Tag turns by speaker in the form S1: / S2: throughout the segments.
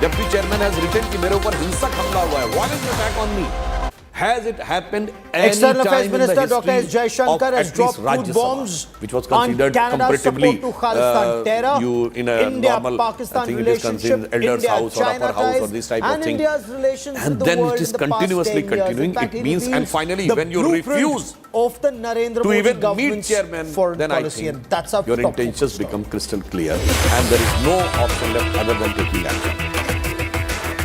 S1: Deputy chairman has written कि मेरे ऊपर हिंसक हमला हुआ है, violent attack on me. Has it happened any
S2: External Affairs
S1: time in the
S2: Minister Dr. S
S1: history
S2: Jaishankar
S1: of
S2: has
S1: at
S2: dropped
S1: least Rajya
S2: food
S1: Sabha,
S2: bombs
S1: which was
S2: on
S1: considered
S2: Canada's
S1: comparatively
S2: support to Khalistani terror,
S1: you in a
S2: India-Pakistan
S1: normal, I think it is
S2: relationship,
S1: considered elders' house or
S2: India-China
S1: upper house or
S2: ties,
S1: this type
S2: and
S1: of thing.
S2: India's relations
S1: And
S2: with the
S1: then
S2: world
S1: it is
S2: in the past
S1: continuously
S2: 10 years.
S1: continuing.
S2: In fact,
S1: It means, and
S2: reveals
S1: finally,
S2: the
S1: when you
S2: blueprint
S1: refuse
S2: of the Narendra
S1: to
S2: Modi
S1: even meet
S2: government's
S1: chairman,
S2: foreign
S1: then I
S2: policy,
S1: think
S2: and that's our
S1: your
S2: top
S1: intentions
S2: focus.
S1: become crystal clear, and there is no option left other than taking action.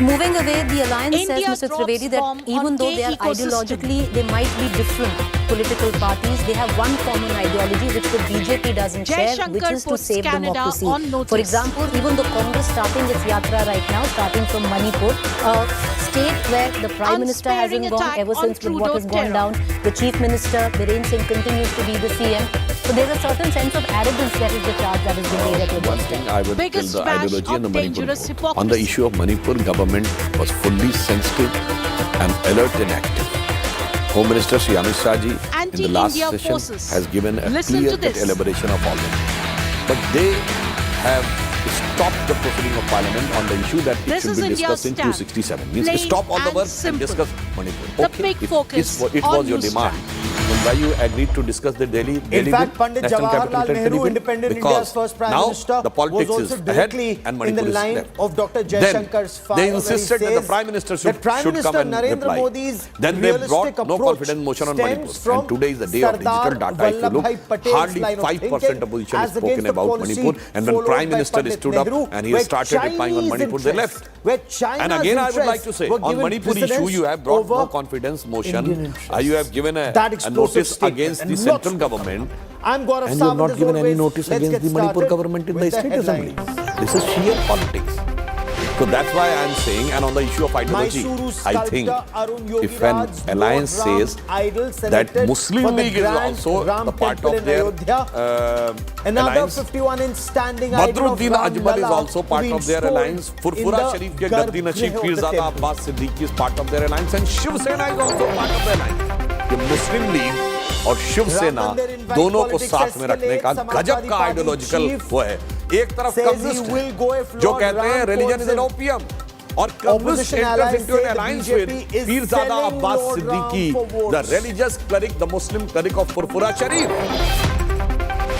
S3: Moving away, the alliance
S4: India
S3: says, Mr. Trivedi, that
S4: drops bomb
S3: even
S4: on
S3: though they are
S4: ecosystem.
S3: ideologically, they might be different political parties, they have one common ideology which the BJP doesn't share, which
S4: Jaishankar
S3: is to
S4: puts
S3: save
S4: Canada
S3: democracy.
S4: on notice.
S3: For example, even the Congress starting its yatra right now, starting from Manipur, a state where the Prime Minister
S4: Unsparing
S3: hasn't gone
S4: attack
S3: ever
S4: on
S3: since with what
S4: Trudeau
S3: has gone
S4: terror.
S3: down. The Chief Minister, Biren Singh, continues to be the CM. So there's a certain sense of arrogance that is the charge that has been laid at your
S1: One
S3: doorstep.
S1: thing I would tell
S4: Biggest
S1: the
S4: smash
S1: ideology
S4: of
S1: and the Manipur
S4: dangerous
S1: vote. On the
S4: hypocrisy.
S1: issue of Manipur, government was fully sensitive and alert and active. Home Minister Shri Amit Shah ji in the last
S4: Anti-India
S1: session
S4: forces.
S1: has given a
S4: Listen to
S1: clear-cut
S4: this.
S1: elaboration of all that. But they have stopped the proceeding of Parliament on the issue that it
S4: This
S1: should
S4: is
S1: be
S4: India's
S1: discussed in
S4: stand.
S1: 267. Means
S4: Plain
S1: stop all the
S4: and
S1: work and
S4: simple.
S1: discuss Manipur.
S4: The
S1: Okay,
S4: big
S1: if
S4: focus
S1: it
S4: on
S1: was your
S4: Newstrack.
S1: demand. Then why you agreed to discuss the Delhi
S2: In fact,
S1: bill,
S2: Pandit
S1: National Capital
S2: Jawaharlal
S1: Territory
S2: Nehru,
S1: bill?
S2: independent
S1: Because
S2: India's first Prime
S1: now
S2: Minister,
S1: the politics
S2: was
S1: is
S2: also
S1: ahead
S2: directly
S1: and
S2: in
S1: Manipur
S2: the
S1: is
S2: line
S1: left.
S2: of Dr.
S1: Then
S2: Jaishankar's fire.
S1: they
S2: where he
S1: insisted that the
S2: says
S1: Prime Minister
S2: that Prime
S1: should
S2: Minister
S1: come and
S2: Narendra
S1: reply.
S2: Modi's
S1: Then they
S2: realistic
S1: brought no
S2: approach
S1: confidence motion on
S2: stems
S1: Manipur.
S2: from
S1: And today is the day of digital
S2: Sardar
S1: data. If you look,
S2: Vallabhbhai Patel's
S1: hardly
S2: line of
S1: 5%
S2: thinking
S1: opposition is
S2: as
S1: spoken
S2: against the
S1: about
S2: policy
S1: Manipur. And when
S2: followed
S1: Prime
S2: by
S1: Minister
S2: Pandit
S1: stood up
S2: Nehru,
S1: and he
S2: where
S1: started replying on
S2: Chinese
S1: Manipur, they
S2: interests,
S1: left.
S2: where China's
S1: And again, I would like to
S2: interests
S1: say,
S2: were
S1: on
S2: given
S1: Manipur issue,
S2: precedence
S1: you have brought
S2: over
S1: no confidence motion.
S2: Indian interests.
S1: You have given a
S2: That explosive
S1: notice
S2: statement
S1: against
S2: and
S1: the
S2: lots
S1: central
S2: more.
S1: government.
S2: I'm Gaurav.
S1: And you have not
S2: as
S1: given any
S2: always.
S1: notice
S2: Let's
S1: against
S2: get
S1: the Manipur
S2: started
S1: government in
S2: with
S1: the State Assembly.
S2: headlines.
S1: This is sheer politics. So that's why I am saying, and on the issue of ideology,
S2: Mysuru
S1: I think
S2: sculptor Arun
S1: if an
S2: Yogiraj,
S1: alliance
S2: Lord Ram
S1: says
S2: idol
S1: that
S2: selected
S1: Muslim
S2: for the
S1: League is
S2: Grand
S1: also
S2: Ram
S1: the part
S2: Temple
S1: of
S2: in
S1: their
S2: Ayodhya, another
S1: alliance,
S2: 51-inch standing idol of
S1: Badruddin
S2: Ram
S1: Ajmal is
S2: Lalla
S1: also
S2: to
S1: part
S2: be
S1: of their
S2: installed
S1: alliance.
S2: in
S1: Furfura
S2: the
S1: Sharif ke Gaddi Nashib
S2: Garbhagriha of the
S1: Firzada
S2: temple.
S1: Abbas Siddiqui is part of their alliance, and Shiv Sena is also part of their alliance. ये मुस्लिम league और शिवसेना दोनों को साथ में रखने का गजब का आइडियोलॉजिकल वो है. एक तरफ कम्युनिस्ट है जो कहते हैं रिलीजन इज एन ओपियम, और communist enters into an alliance with Firzada Abbas Siddiqui, the religious cleric, the Muslim cleric of Furfura Sharif.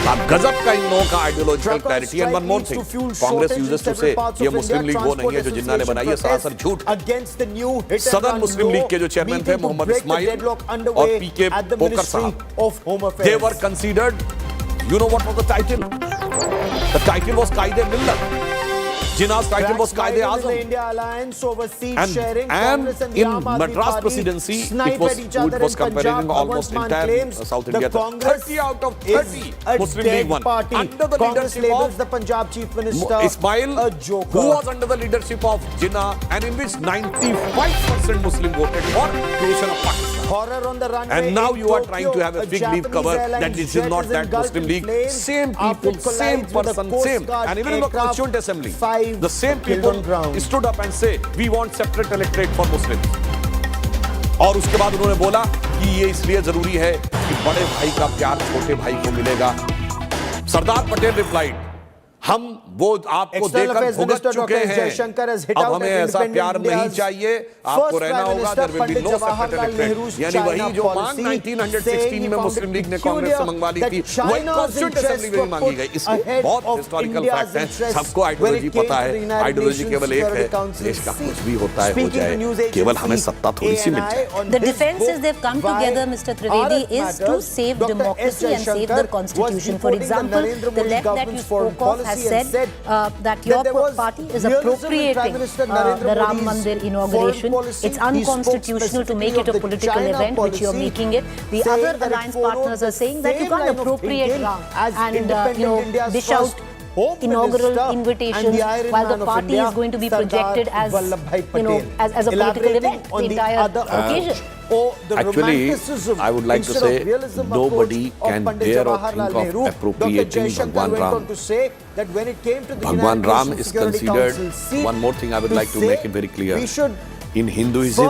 S1: अब गजब का इन लोगों का ideological clarity. And one more thing, Congress uses to say ये मुस्लिम league वो नहीं है जो जिन्ना ने बनाई है, सरासर झूठ. सदर मुस्लिम लीग के जो चेयरमैन थे मोहम्मद इस्माइल और पीके पोकर साहब, they were considered, you know what was the title? The title was Qaide Millat. Jinnah's title was Qaide Azam. And in Madras presidency, it was comparing almost entire South India. 30 out of 30 Muslim League won. Under the leadership of
S2: the Punjab Chief Minister
S1: Ismail, who was under the leadership of Jinnah, and in which 95% Muslim voted for creation of Pakistan.
S2: Horror on the runway.
S1: And now
S2: in
S1: you are
S2: Tokyo,
S1: trying to have a fig leaf cover that this is not that Muslim League. Same people, same person, same. And even in the Constituent Assembly, the same people stood up and say, we want separate electorate for Muslims. और उसके बाद उन्होंने बोला कि ये इसलिए जरूरी है कि बड़े भाई का प्यार छोटे भाई को मिलेगा. सरदार पटेल रिप्लाइड, हम वो आपको देकर भुगत चुके हैं, अब हमें ऐसा प्यार नहीं चाहिए, आपको रहना होगा, there will be no separate electorate. यानी वही जो मांग 1916 में मुस्लिम लीग ने कांग्रेस से मंगवा ली थी, वही कॉन्स्टिट्यूंट असेंबली में भी मांगी गई. इसको बहुत हिस्टोरिकल फैक्ट है, सबको आइडियोलॉजी पता है. आइडियोलॉजी केवल एक है, देश का कुछ भी होता है हो जाए, केवल हमें सत्ता थोड़ी सी मिल जाए.
S3: The defenses they've come together, Mr. Trivedi, is to save democracy and save the constitution. For example, the left that you spoke of has said that your party is appropriating the Ram Mandir inauguration. It's unconstitutional to make it a political event, which you're making it. The other alliance partners are saying that you can't appropriate Ram and dish out inaugural invitations while the party is going to be projected as as a political event, the entire occasion.
S1: Actually, I would like to say nobody can dare or think of appropriating Bhagwan Ram. Bhagwan Ram is considered, one more thing I would like to make it very clear, in Hinduism,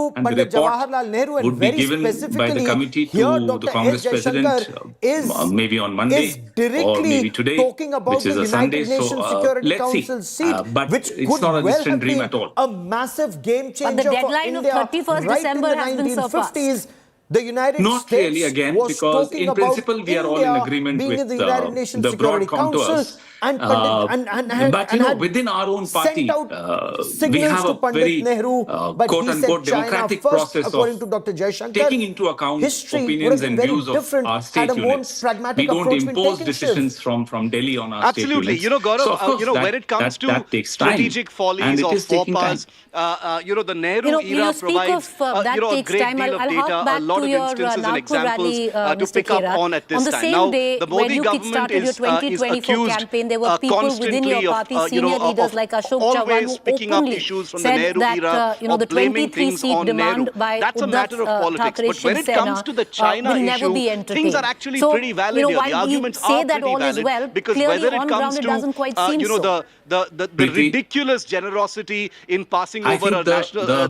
S2: to
S5: and the
S2: Pandit
S5: report
S2: Jawaharlal Nehru and
S5: would be
S2: very
S5: given by
S2: specifically
S5: the committee
S2: here
S5: to
S2: Dr.
S5: the Congress
S2: S.
S5: President
S2: Jaishankar
S5: maybe on Monday
S2: is directly
S5: or maybe today,
S2: talking about
S5: which is
S2: the
S5: a Sunday.
S2: United
S5: So
S2: Nations Security
S5: let's see.
S2: Council seat,
S5: But
S2: which
S5: it's
S2: could
S5: not a
S2: well
S5: distant
S2: have
S5: dream
S2: been
S5: at all.
S2: a massive game changer
S3: But the
S2: for
S3: deadline of
S2: India
S3: 31st
S2: right
S3: December
S2: in the
S3: has been surpassed.
S2: 1950s. The United
S5: Not
S2: States
S5: really again,
S2: was
S5: because
S2: talking
S5: in
S2: about
S5: principle we are all in
S2: India
S5: agreement
S2: being
S5: with
S2: in the United Nations
S5: the broad
S2: Security Council.
S5: contours.
S2: And
S5: but within our own party, we have a very quote-unquote democratic process of
S2: Dr. Jaishankar,
S5: taking into account opinions and views of our state units. We don't impose decisions from Delhi on our
S6: Absolutely.
S5: state units.
S6: Gaurav,
S5: So, of course,
S6: when it comes to
S5: that takes time.
S6: strategic follies
S5: And it
S6: of
S5: is taking
S6: faux pas, the Nehru era
S3: you speak
S6: provides
S3: of that
S6: a
S3: takes
S6: great
S3: time.
S6: deal of
S3: I'll hark
S6: data, a
S3: back
S6: lot
S3: to
S6: of
S3: your
S6: instances and
S3: Nagpur
S6: examples
S3: rally,
S6: to
S3: Mr.
S6: pick up
S3: Khera.
S6: on at this
S3: On the
S6: time.
S3: same
S6: Now,
S3: day
S6: the
S3: when
S6: Modi
S3: you
S6: government
S3: kickstarted your
S6: is
S3: 2024
S6: accused
S3: campaign, there were people within your party, senior leaders like Ashok Chavan,
S6: always
S3: who
S6: picking up
S3: openly
S6: issues from the
S3: said
S6: Nehru
S3: that
S6: era
S3: the
S6: of blaming
S3: 23
S6: things
S3: seat
S6: on
S3: demand
S6: Nehru.
S3: by
S6: That's a matter of politics. But when it comes to the China
S3: will never
S6: issue,
S3: be entertained.
S6: things are actually
S3: So,
S6: pretty valid here. The
S3: while we
S6: arguments
S3: say
S6: are
S3: that
S6: pretty
S3: all is
S6: valid
S3: well,
S6: because
S3: clearly
S6: whether
S3: on
S6: it
S3: ground
S6: comes
S3: it
S6: to
S3: doesn't quite seem so.
S6: the ridiculous generosity in passing
S5: I
S6: over
S5: think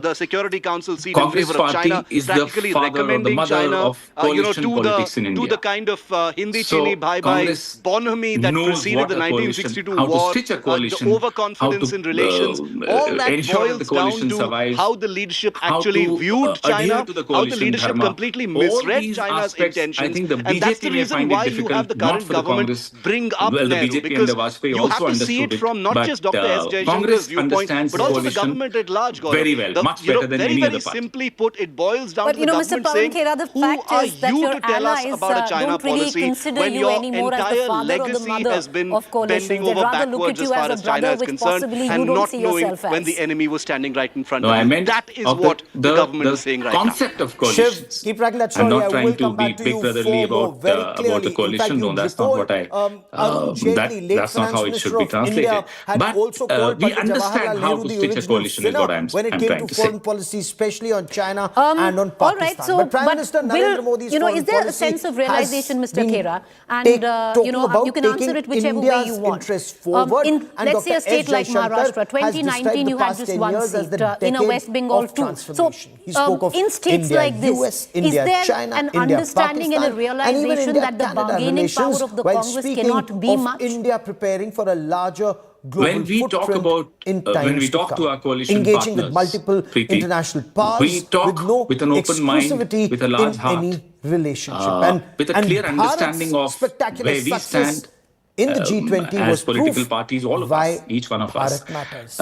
S6: the Security Council seat in
S5: Congress
S6: favor of
S5: party
S6: China,
S5: is the
S6: practically
S5: father or the
S6: recommending
S5: mother
S6: China
S5: of coalition politics in
S6: to
S5: India.
S6: the kind of Hindi
S5: So,
S6: chini bhai
S5: Congress
S6: bonhomie that
S5: knows
S6: preceded
S5: what
S6: the
S5: a coalition,
S6: 1962
S5: how to
S6: war,
S5: stitch a coalition,
S6: the overconfidence
S5: how to,
S6: in relations, all that
S5: ensure that
S6: boils
S5: the
S6: down
S5: coalition
S6: to
S5: survives,
S6: how the leadership
S5: how
S6: actually
S5: to,
S6: viewed
S5: adhere
S6: China,
S5: to the
S6: how the
S5: coalition
S6: leadership
S5: dharma.
S6: completely
S5: All
S6: misread
S5: these
S6: China's
S5: aspects,
S6: intentions.
S5: I think the
S6: And that's the
S5: BJP may
S6: reason
S5: find it
S6: why you
S5: difficult,
S6: have the
S5: not
S6: current
S5: for the
S6: government
S5: Congress.
S6: bring up
S5: Well, the
S6: Nehru,
S5: BJP
S6: because
S5: under Vajpayee
S6: you
S5: also
S6: have to see
S5: understood
S6: it from not
S5: but,
S6: just Dr. S. Jaishankar's
S5: Congress
S6: viewpoint,
S5: understands
S6: but also the
S5: coalition
S6: government at large, Gaurav.
S5: very well, much better than
S6: very,
S5: any
S6: very
S5: other party.
S6: simply put, it boils down
S3: But
S6: to
S3: you
S6: the
S3: know, Mr.
S6: government
S3: Pawan
S6: saying,
S3: Khera, the
S6: who
S3: fact
S6: are
S3: is that
S6: you
S3: your
S6: to tell us
S3: allies
S6: about a China
S3: don't really
S6: policy
S3: consider
S6: when
S3: you
S6: your
S3: anymore as the
S6: entire
S3: father or the
S6: legacy
S3: mother
S6: has been
S3: of coalitions.
S6: bending
S3: They'd
S6: over
S3: rather look
S6: backwards
S3: at
S6: as
S3: you
S6: far
S3: as
S6: as
S3: a
S6: China
S3: brother,
S6: is
S3: which
S6: concerned
S3: possibly you
S6: and
S3: don't
S6: not
S3: see
S6: knowing
S3: yourself
S6: when
S3: as.
S6: the enemy was standing right in front
S5: No,
S6: of
S5: I
S6: you.
S5: meant
S6: That is
S5: of
S6: what the government is saying right now.
S5: concept of
S2: Shiv,
S5: coalitions.
S2: keep tracking that
S5: I'm
S2: story.
S5: not
S2: I
S5: trying
S2: will
S5: to
S2: come
S5: be
S2: back to
S5: big
S2: you
S5: brotherly
S2: for more
S5: about
S2: very
S5: about
S2: clearly.
S5: the
S2: In
S5: coalition.
S2: fact,
S5: No, that's not
S2: before,
S5: what I.
S2: Arun Jaitley, late
S5: That's not
S2: finance
S5: how it
S2: minister
S5: should be
S2: of
S5: translated.
S2: India, had
S5: But
S2: also called
S5: we
S2: Pandit
S5: understand
S2: Jawaharlal
S5: how
S2: Nehru
S5: to
S2: the
S5: stitch a
S2: original
S5: coalition is
S2: sinner
S5: what I'm
S2: when it came
S5: trying
S2: to
S5: to say.
S2: foreign policy, especially on China and on Pakistan.
S3: All right, so
S2: but Prime Minister Narendra Modi's foreign
S3: is there a
S2: policy
S3: sense of realization,
S2: has
S3: Mr.
S2: been
S3: Khera, and
S2: talking about
S3: you can answer
S2: taking
S3: it whichever way
S2: India's
S3: you want.
S2: interests forward,
S3: In,
S2: and
S3: let's
S2: Dr.
S3: say a state
S2: S.
S3: like
S2: Jaishankar
S3: Maharashtra,
S2: has described
S3: 2019
S2: the
S3: you had
S2: past
S3: just
S2: 10
S3: one
S2: years as
S3: seat,
S2: the
S3: in a
S2: decade
S3: West Bengal
S2: of
S3: too. So
S2: transformation. He spoke of
S3: in states
S2: India,
S3: like this,
S2: US, India,
S3: is there
S2: China,
S3: an
S2: India,
S3: understanding and a
S2: Pakistan, and even
S3: realization
S2: India,
S3: that the
S2: Canada
S3: bargaining power
S2: relations,
S3: of the
S2: while
S3: Congress
S2: speaking
S3: cannot be
S2: of
S3: much?
S2: India preparing for a larger global
S5: When we talk
S2: footprint
S5: about
S2: in times
S5: when we
S2: to
S5: talk
S2: come.
S5: to our coalition
S2: Engaging
S5: partners,
S2: with multiple
S5: Preeti,
S2: international powers,
S5: we talk
S2: with no
S5: with an open mind,
S2: exclusivity
S5: with a large
S2: in
S5: heart,
S2: any relationship,
S5: with a clear
S2: Bharat's
S5: understanding of
S2: spectacular
S5: where we
S2: success
S5: stand
S2: in the G20
S5: as
S2: was
S5: political
S2: proof
S5: parties, all of
S2: why
S5: us, each one of us.
S2: Bharat matters.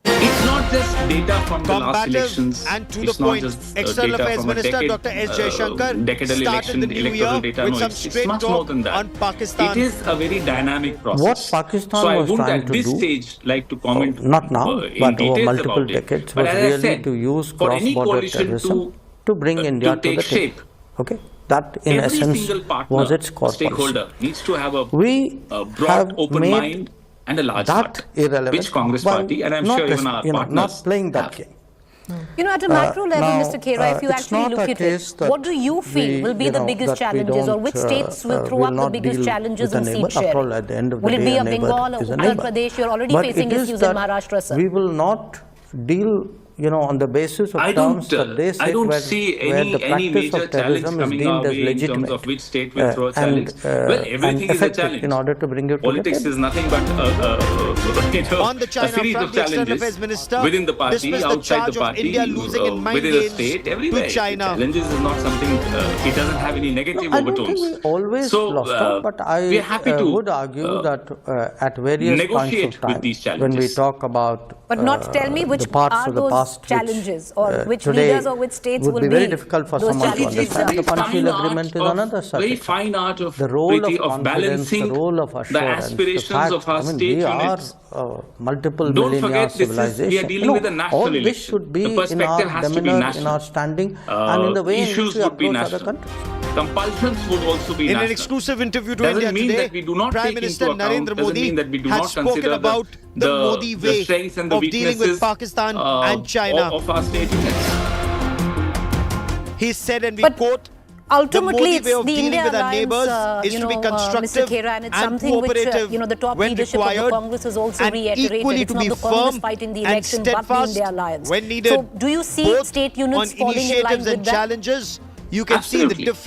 S5: It's not just data from the last
S7: Combative
S5: elections.
S7: and to
S5: It's
S7: the
S5: not
S7: point,
S5: just
S7: External
S5: data
S7: Affairs
S5: from a
S7: Minister
S5: decade,
S7: Dr. S Jaishankar
S5: decadal
S7: started the new
S5: electoral
S7: year
S5: data.
S7: with
S5: No,
S7: some
S5: it's
S7: straight
S5: much more
S7: talk
S5: than that.
S7: on Pakistan.
S5: It is a very dynamic process.
S4: What Pakistan
S5: so I
S4: was
S5: wouldn't
S4: trying
S5: at
S4: to
S5: this
S4: do,
S5: stage like to comment
S4: not now,
S5: in
S4: but over
S5: details
S4: multiple
S5: about it.
S4: decades,
S5: But
S4: was
S5: as I
S4: really
S5: said,
S4: to use
S5: for any
S4: cross-border
S5: coalition
S4: terrorism to bring India to
S5: take
S4: the
S5: shape,
S4: table. Okay, that in
S5: every
S4: essence
S5: single partner,
S4: was its core
S5: stakeholder
S4: policy.
S5: needs to have a broad,
S4: have
S5: open
S4: made
S5: mind and a large
S4: that
S5: heart.
S4: irrelevant,
S5: Which Congress
S4: while
S5: party, and I'm
S4: not
S5: sure even our partners
S4: not playing that
S5: have.
S4: game.
S3: You know, at a macro level,
S4: now,
S3: Mr. Khera, if you
S4: it's
S3: actually
S4: not
S3: look
S4: a
S3: at
S4: case
S3: it,
S4: that
S3: what do you feel will be the biggest challenges, or which states will throw up the biggest challenges in seat sharing? Will it be a Bengal or Uttar Pradesh? You're already facing issues in Maharashtra, sir.
S4: We will not deal, on the basis of terms that they set
S5: I don't
S4: where,
S5: see
S4: where the
S5: any
S4: practice
S5: major
S4: of
S5: challenge
S4: terrorism is
S5: coming our
S4: deemed as
S5: way in
S4: legitimate.
S5: terms of which state will throw a challenge. Well, everything is a
S4: effective
S5: challenge.
S4: in order to bring it to
S5: Politics
S4: the table.
S5: is nothing but
S7: On the China
S5: a series
S7: front,
S5: of
S7: the External Affairs
S5: challenges
S7: Minister
S5: within the party,
S7: dismissed the
S5: outside
S7: charge
S5: the
S7: of
S5: party,
S7: India losing in mind
S5: within a
S7: games
S5: state,
S7: to
S5: everywhere.
S7: China.
S5: Challenges is not something, it doesn't have any negative
S4: I don't think
S5: overtones.
S4: we always lost out, but
S5: we are happy to
S4: would argue that at various points
S5: negotiate
S4: of
S5: with
S4: time,
S5: these
S4: when we
S5: challenges.
S4: talk about
S3: But not tell me which
S4: the parts
S3: are
S4: of the
S3: those
S4: past
S3: challenges, or which
S4: today
S3: leaders or which states
S4: would
S3: will
S4: be very
S3: be
S4: difficult for
S3: those
S4: someone to
S3: challenges.
S4: understand. The Panchsheel
S5: fine
S4: agreement is
S5: art
S4: another such
S5: very
S4: a
S5: fine art of
S4: the role of
S5: of
S4: confidence,
S5: balancing
S4: the role of assurance,
S5: the aspirations
S4: the fact,
S5: of our state
S4: we
S5: units.
S4: are multiple
S5: Don't
S4: millennia
S5: forget,
S4: civilization.
S5: we are dealing with a national
S4: all this
S5: election.
S4: should be
S5: The
S4: in
S5: perspective
S4: our
S5: has to be
S4: demeanor, in
S5: national.
S4: our standing, and in the way in which
S5: Issues
S4: we
S5: would be
S4: approach other
S5: national.
S4: countries.
S5: Compulsions would also be
S7: In
S5: national.
S7: an exclusive interview to
S5: Doesn't
S7: India
S5: mean
S7: today,
S5: that we do not
S7: Prime
S5: take
S7: Minister
S5: into account,
S7: Narendra
S5: doesn't
S7: Modi
S5: mean that we do
S7: has
S5: not
S7: spoken
S5: consider
S7: about the Modi way
S5: strengths and the
S7: of dealing with
S5: weaknesses,
S7: Pakistan and China.
S5: of our state units.
S7: He said, and we
S3: But
S7: quote,
S3: ultimately,
S7: the Modi way of
S3: it's the
S7: dealing
S3: India
S7: with our
S3: alliance,
S7: neighbors is to be
S3: Mr.
S7: constructive
S3: Khera, and it's
S7: and
S3: something which
S7: cooperative
S3: the top
S7: when
S3: leadership of the
S7: required,
S3: Congress has also
S7: and
S3: reiterated.
S7: equally
S3: It's
S7: to
S3: not
S7: be
S3: the Congress
S7: firm
S3: fighting the
S7: and
S3: election, but the
S7: steadfast
S3: India alliance.
S7: when needed,
S3: So, do you see
S7: both
S3: state
S7: on
S3: units falling in line
S7: initiatives
S3: with
S7: and
S3: that?
S7: challenges. You can see the
S5: Absolutely.
S7: difference.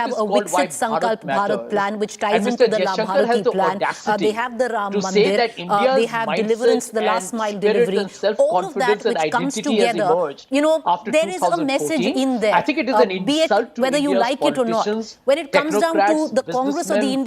S3: have
S8: is
S3: a
S8: called Why
S3: Viksit Sankalp
S8: Bharat
S3: Bharat plan,
S8: Matters.
S3: which ties
S8: And
S3: into
S8: Mr.
S3: the La
S8: Jaishankar has
S3: Bharati
S8: the
S3: plan.
S8: audacity
S3: They have the Ram
S8: to say
S3: Mandir.
S8: that India's
S3: They have deliverance,
S8: mindset
S3: the last
S8: and
S3: mile
S8: spirit
S3: delivery.
S8: and
S3: All of that
S8: self-confidence and
S3: which comes
S8: identity has
S3: together.
S8: emerged
S3: You know,
S8: after
S3: there is a message
S8: 2014.
S3: in there.
S8: I think it is an
S3: Be it
S8: insult to
S3: whether you
S8: India's
S3: like it or not.
S8: politicians,
S3: When it comes down to
S8: technocrats,
S3: the Congress or the
S8: businessmen,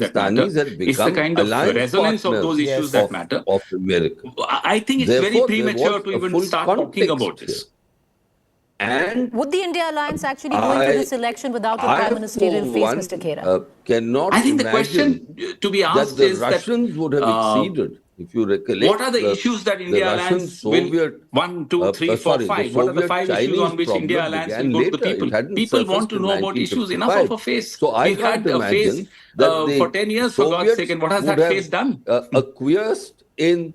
S5: that matter.
S9: Pakistanis had
S5: It's the
S9: become
S5: kind of
S9: alliance
S5: resonance of
S9: partners
S5: those issues that matter.
S9: of America.
S5: I think it's
S9: Therefore,
S5: very
S9: there
S5: premature
S9: was
S5: to
S9: a
S5: even
S9: full
S5: start talking
S9: context
S5: about this.
S9: here. And
S3: Would the India alliance actually go into this election without a prime ministerial
S9: for
S3: face,
S9: one,
S3: Mr. Khera?
S9: cannot
S5: I think the
S9: imagine
S5: question to be asked
S9: that the
S5: is
S9: Russians would have exceeded. If you recollect,
S5: what are the issues that India
S9: Russian
S5: alliance will 1, 2, 3, 4, 5? What are the 5 issues on which India alliance will go to the people? People want to know about issues. Enough of a face.
S9: So I
S5: We've
S9: can't
S5: had a face
S9: imagine that
S5: for 10 years, for God's sake, and what has that face done?
S9: Acquiesced in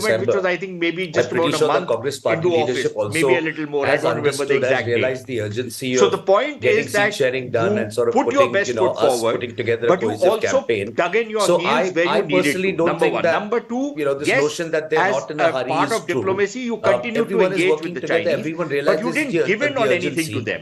S10: government, which was, I think, maybe just about a month into office, maybe a little more. I don't remember the exact date. So the point is that you put your best foot forward, but you also dug in your heels where you needed to. Number one. Number two, yes, as a part of diplomacy, you continue to engage with the Chinese, but you didn't give in on anything to them.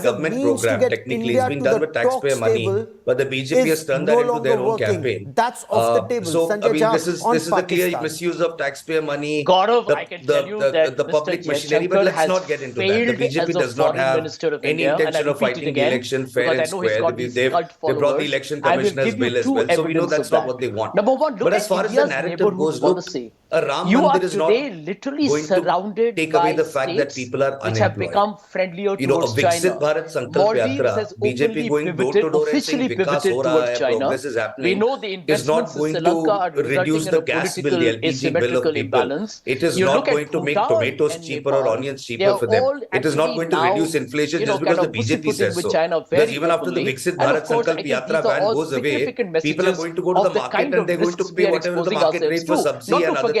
S9: government
S2: means to
S9: program.
S2: get
S9: Technically,
S2: India
S9: it's being
S2: to
S9: done
S2: the
S9: with taxpayer
S2: talks
S9: money,
S2: table
S9: but the BJP has
S2: is
S9: turned
S2: no
S9: that into
S2: longer
S9: their own
S2: working.
S9: campaign.
S2: That's off the table.
S9: So,
S2: Sanjay
S9: I mean,
S2: Jha
S9: this is
S2: on
S9: a clear
S2: Pakistan.
S9: misuse of taxpayer money.
S8: Gaurav,
S9: the,
S8: I can
S9: the,
S8: tell you
S9: the,
S8: that
S9: the
S8: Mr.
S9: public machinery, but
S8: Jaishankar
S9: let's
S8: has
S9: not get into that.
S8: failed
S9: The BJP
S8: as a
S9: does not
S8: foreign
S9: have
S8: minister of
S9: any
S8: India, and I
S9: intention of
S8: repeat it
S9: fighting the
S8: again,
S9: election fair
S8: because I
S9: and
S8: know he's
S9: square.
S8: got these cult
S9: They brought the
S8: followers.
S9: election
S8: I will
S9: commissioner's
S8: give you
S9: bill as
S8: two
S9: well. So we know
S8: evidence
S9: that's
S8: of
S9: not
S8: that.
S9: what they want.
S8: Number one, look
S9: But
S8: at
S9: as far as the
S8: India's
S9: narrative
S8: neighborhood
S9: goes, look,
S8: policy.
S9: a Ram
S8: You are
S9: Mandir is not
S8: today literally
S9: going
S8: surrounded
S9: to take away
S8: by
S9: the fact that
S8: states
S9: people are
S8: which have
S9: unemployed.
S8: become friendlier
S9: You know, a
S8: towards
S9: Viksit
S8: China.
S9: Bharat Sankalp
S8: Maldives
S9: Yatra,
S8: has
S9: BJP
S8: openly
S9: going door
S8: pivoted,
S9: to door and saying
S8: officially
S9: Vikas
S8: pivoted
S9: ho raha
S8: towards
S9: hai,
S8: China.
S9: progress is happening.
S8: We know the
S9: Is not
S8: investments in
S9: going
S8: Sri Lanka are
S9: to
S8: resulting
S9: reduce
S8: in
S9: the
S8: a
S9: gas bill,
S8: political
S9: the LPG bill of
S8: asymmetrical
S9: people.
S8: imbalance.
S9: It is
S8: You
S9: not
S8: look at
S9: going to make
S8: Bhutan
S9: tomatoes
S8: and
S9: cheaper or
S8: Nepal,
S9: onions
S8: they
S9: cheaper
S8: are
S9: for them.
S8: all
S9: It is not
S8: actually
S9: going to
S8: now,
S9: reduce inflation
S8: you know,
S9: just because
S8: kind
S9: the
S8: of
S9: BJP
S8: pussyfooting
S9: says
S8: with
S9: so.
S8: China
S9: Because
S8: very
S9: even after the
S8: openly.
S9: Viksit
S8: And of
S9: Bharat
S8: course, I
S9: Sankalp
S8: think
S9: Yatra
S8: these are
S9: ban
S8: all
S9: goes away,
S8: significant
S9: people are
S8: messages
S9: going to go to
S8: of
S9: the
S8: the
S9: market
S8: kind
S9: and
S8: of
S9: they're going to
S8: risks
S9: pay
S8: we are
S9: whatever the
S8: exposing
S9: market
S8: ourselves
S9: rate for
S8: to.
S9: sabzi
S8: Not to
S9: and other
S8: forget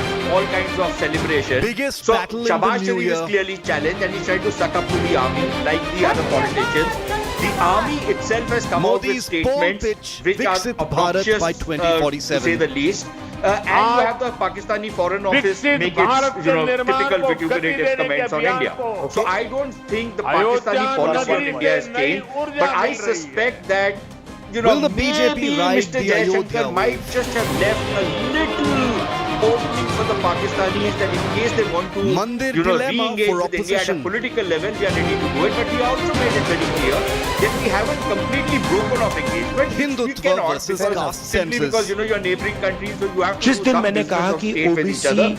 S6: all kinds of celebration.
S7: Biggest
S6: so
S7: battle in the
S6: Shahbaz
S7: new
S6: Sharif is
S7: year.
S6: clearly challenged and he's trying to suck up to the army like the other politicians. The army itself has come out with
S7: Modi's porn
S6: statements
S7: pitch,
S6: which are
S7: Viksit Bharat
S6: obnoxious
S7: by
S6: to
S7: 2047.
S6: say the least. And you have the Pakistani Foreign Office make its typical vituperative comments on India. So I don't think the Pakistani policy on India has changed, but I suspect that
S7: Will the BJP
S6: maybe
S7: ride
S6: Mr.
S7: the
S6: Jaishankar
S7: Ayodhya
S6: might
S7: wave?
S6: just have left a little opening for the Pakistanis that in case they want to
S7: Mandir dilemma
S6: re-engage
S7: for
S6: with India at a
S7: opposition.
S6: political level, we are ready to do it. But we also made it very clear that we haven't completely broken off engagement. We
S7: Hindutva
S6: cannot
S7: versus
S6: because
S7: caste
S6: simply
S7: census.
S6: because you're neighboring countries, so you have to
S9: जिस
S6: do
S9: दिन
S6: some
S9: मैंने
S6: business
S9: कहा
S6: of
S9: कि
S6: state with each
S9: OBC
S6: other.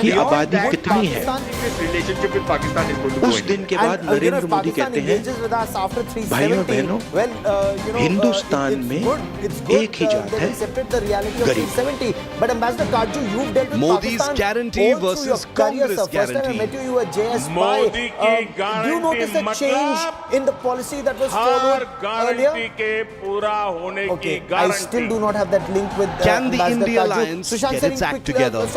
S7: की आबादी कितनी है
S6: relationship with Pakistan is going to go
S7: उस दिन के बाद नरेंद्र मोदी कहते हैं भाइयों बहनों हिंदुस्तान में एक ही जात है गरीब
S11: Modi's guarantee versus Congress guarantee.
S2: Modi की गारंटी मतलब in the policy that was followed earlier. के पूरा होने की guarantee. I still do not have that link with
S11: Can the India Alliance get its act together?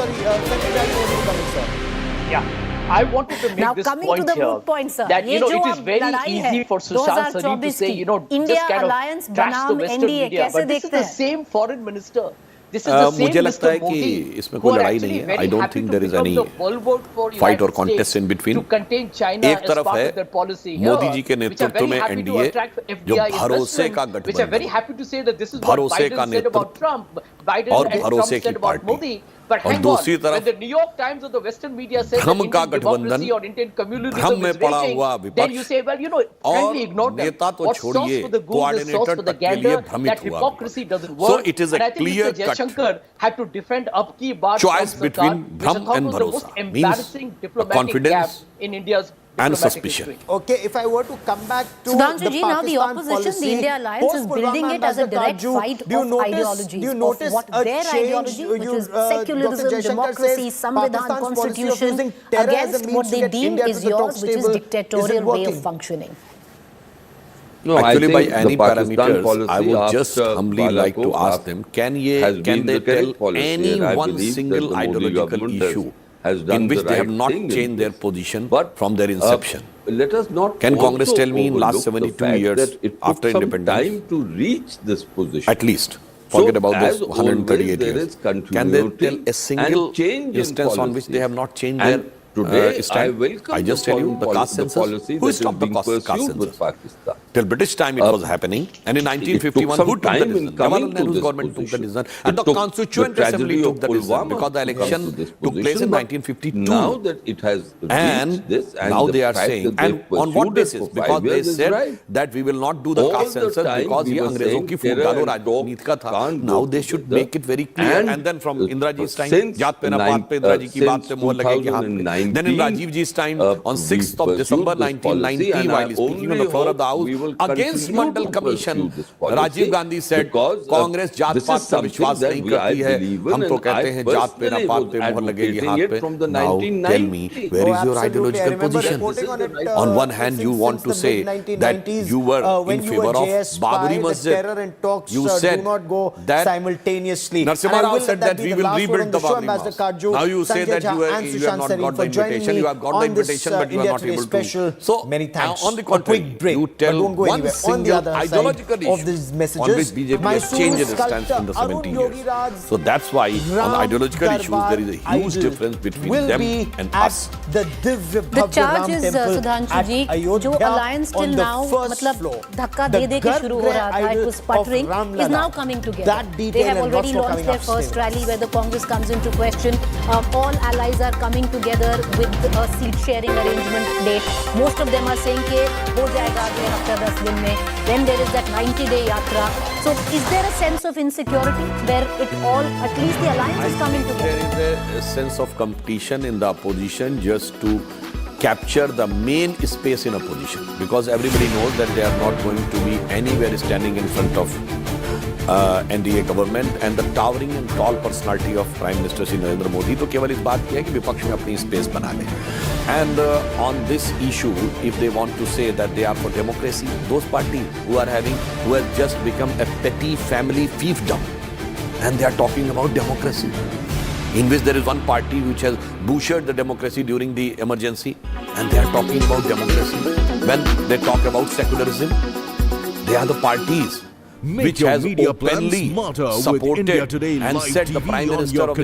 S8: Yeah. I wanted to make
S3: Now
S8: this
S3: coming
S8: point
S3: to the
S8: here
S3: moot point, sir.
S8: that
S3: ये
S8: it
S3: जो
S8: is
S3: अब
S8: very
S3: लड़ाई
S8: easy
S3: है,
S8: for Sushant Sani to say,
S3: India
S8: just kind
S3: Alliance
S8: of trash the
S3: बनाम
S8: Western
S3: NDA
S8: media.
S3: कैसे
S8: But this is
S3: देखते
S8: the
S3: हैं?
S8: same foreign minister. This is the same
S1: मुझे लगता है
S8: Mr.
S1: कि
S8: Modi
S1: इसमें
S8: who
S1: कोई
S8: are
S1: लड़ाई
S8: actually
S1: नहीं है.
S8: very
S1: I don't
S8: happy
S1: think
S8: to
S1: there is
S8: become
S1: any
S8: the bulwark for
S1: fight or
S8: United
S1: contest
S8: States
S1: in between.
S8: to contain China
S1: एक
S8: as
S1: तरफ
S8: part
S1: है
S8: of their policy
S1: Modi
S8: here,
S1: जी के
S8: which are
S1: नेतृत्व
S8: very
S1: में
S8: happy to
S1: NDA
S8: attract
S1: जो
S8: FDI
S1: भरोसे का
S8: investment, which are very
S1: गठबंधन
S8: happy to say that this is what
S1: भरोसे का
S8: Biden said about
S1: नेतृत्व
S8: Trump, Biden
S1: और
S8: and Trump
S1: भरोसे की
S8: said about
S1: party
S8: Modi. But
S1: और
S8: hang
S1: दूसरी
S8: on,
S1: तरफ
S8: when the New York Times or the Western media says that
S1: भ्रम का
S8: Indian
S1: गठबंधन
S8: democracy or Indian
S1: भ्रम
S8: communalism
S1: में
S8: is
S1: पड़ा
S8: raging,
S1: हुआ
S8: then you
S1: विपक्ष
S8: say, well,
S1: और
S8: kindly ignore them.
S1: नेता तो
S8: What's sauce
S1: छोड़िए
S8: for the goose is sauce
S1: coordinator
S8: for the
S1: तक के लिए
S8: gander.
S1: भ्रमित
S8: That
S1: हुआ
S8: hypocrisy doesn't
S1: So
S8: work.
S1: it is a
S8: And I think
S1: clear
S8: Mr.
S1: cut
S8: Jaishankar had to defend up ki baat
S1: choice
S8: Trump
S1: between
S8: Sarkar, which I
S1: भ्रम
S8: thought
S1: and
S8: was the most
S1: भरोसा
S8: embarrassing
S1: means
S8: diplomatic gap
S1: confidence
S8: in India's
S1: and
S8: diplomatic
S1: suspicion.
S8: history.
S2: Okay, if I were to come back to
S3: Sudhanshu
S2: the
S3: ji, now the
S2: Pakistan
S3: opposition,
S2: policy,
S3: the India Alliance is building it as a direct fight of ideologies, of what their ideology, which is secularism, democracy, Samvidhan, constitution, against what they deem is yours, which is dictatorial way of functioning.
S1: No, actually, by any
S12: Pakistan
S1: parameters,
S12: policy
S1: I would just humbly like to ask them: Can they tell any one single ideological issue in which they have not changed their position from their inception?
S12: Let us not.
S1: Can Congress tell me in last 72 years after independence,
S12: time to reach this position?
S1: at least? Forget about this 138 years. Can they tell a single instance on which they have not changed their
S12: Today, I
S1: stand?
S12: welcome
S1: I just tell you the caste census. Who stopped the caste census?
S12: Pakistan.
S1: Till British time it was happening, and in 1951 who took the decision? Jawaharlal Nehru's government took the decision, and the Constituent Assembly took the decision because the election took place in 1952.
S12: Now that it has
S1: and
S12: this, and
S1: now
S12: the
S1: they are
S12: fact
S1: saying,
S12: that
S1: and on what basis?
S12: for 5
S1: Because they
S12: years is
S1: said
S12: right.
S1: that we will not do the
S12: All
S1: caste
S12: the
S1: census
S12: time
S1: because
S12: we
S1: ये
S12: were
S1: अंग्रेजों की
S12: saying
S1: फूटदार और
S12: terror and
S1: राजनीति का था.
S12: can't
S1: Now
S12: go
S1: they should
S12: together.
S1: make it very clear. And then from Indira Ji's time, जात पे ना पात पे इंदिरा जी की बात पे मोहर लगे कि हाथ पे. Then in Rajiv Ji's time, on 6th of December 1990, while speaking on the floor of the House against Mandal Commission, Rajiv Gandhi said, Congress जात पात पे विश्वास नहीं करती है. हम तो कहते हैं जात पे ना पात पे मोहर लगेगी हाथ पे. Now tell me, where is your ideological position? On one hand, you want to say that you were in favor of Babri Masjid. You said that
S2: simultaneously.
S1: Narasimha Rao said that we will rebuild the Babri Mosque. Now you say that you have not got the invitation. You have got the invitation, but you are not able to. So,
S2: many thanks.
S1: on the contrary, you tell one single ideological issue
S2: of these messages,
S1: on which BJP has changed its stance in the 70 years. So that's why on ideological issues there is a huge difference between them and us.
S2: The
S3: charge is Sudhanshu ji, जो alliance till now मतलब धक्का दे के शुरू हो रहा था, it was sputtering, is now coming together. They have already launched their first rally where the Congress comes into question. All allies are coming together with a seat sharing arrangement date. Most of them are saying कि हो जाएगा अगले हफ्ते 10 दिन में. Then there is that 90-day yatra. So is there a sense of insecurity where it all, at least the alliance is coming together?
S1: There is a sense of competition in the opposition just to capture the main space in opposition, because everybody knows that they are not going to be anywhere standing in front of NDA government and the towering and tall personality of Prime Minister Shri Narendra Modi. तो केवल इस बात की है कि विपक्ष में अपनी स्पेस बना ले. And on this issue, if they want to say that they are for democracy, those parties who have just become a petty family fiefdom, and they are talking about democracy, in which there is one party which has butchered the democracy during the emergency, and they are talking about democracy. When they talk about secularism, they are the parties which has openly supported and said the Prime Minister of the